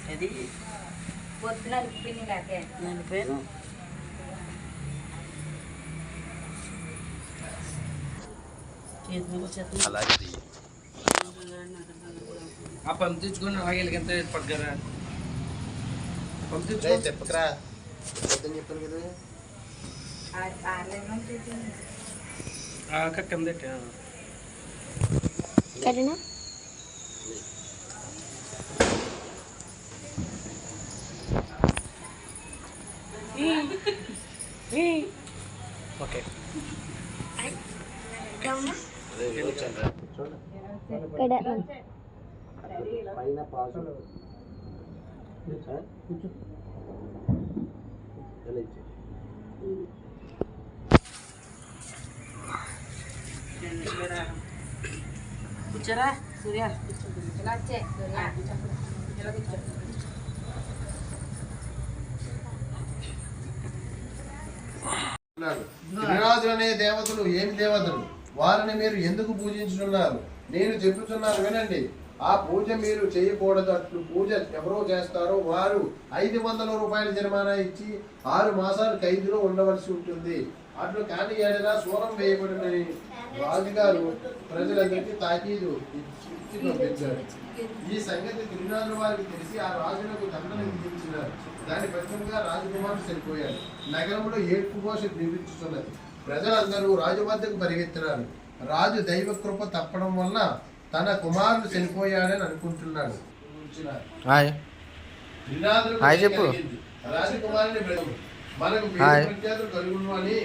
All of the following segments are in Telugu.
అది పొద్దున పిన్ని లేకే నేను పేరు అలాగే పంపించుకుని ఆగలిగంత పక్కరా పంపించు చెప్పకరా చెప్పాను కదా కిందట ఓకే పైన పాసు కూర్చోరా సూర్య ఇలా వచ్చే సూర్య ఇలా కూర్చో గిరిరాజులు అనే దేవతలు ఏమి దేవతలు వారిని మీరు ఎందుకు పూజించుతున్నారు నేను చెప్పుతున్నాను వినండి ఆ పూజ మీరు చేయకూడదు అట్లు పూజ ఎవరో చేస్తారో వారు 500 రూపాయల జరిమానా ఇచ్చి 6 మాసాలు ఖైదులో ఉండవలసి ఉంటుంది అట్లు కాని ఏడలా సూరం వేయబడినని రాజుగారు ప్రజలందరికీ తాకీదు ఇచ్చి పంపించారు ఈ సంగతి గిరిరాజుల వారికి తెలిసి ఆ రాజులకు దండన విధించినారు దాని ఫలితంగా రాజకుమారుడు చనిపోయాడు నగరంలో ఏడ్పు ఘోష వినిపించుతున్నది ప్రజలందరూ రాజు వద్దకు పరిగెత్తినారు రాజు దైవ కృప తప్పడం వల్ల తన కుమారుడు చనిపోయాడని అనుకుంటున్నాడు రాజకుమారుని మనకు ప్రఖ్యాతులు కలుగును అని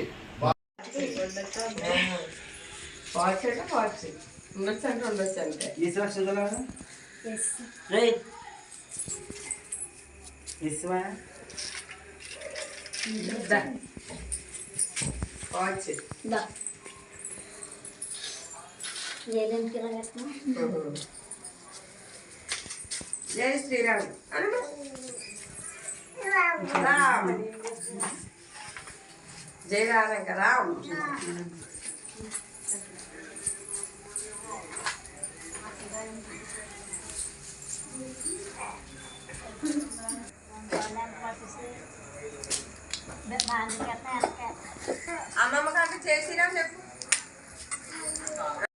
జై శ్రీరామ్ జై రామ రామ్ అమ్మమ్మ కాదు జై శ్రీరామ్ చెప్పు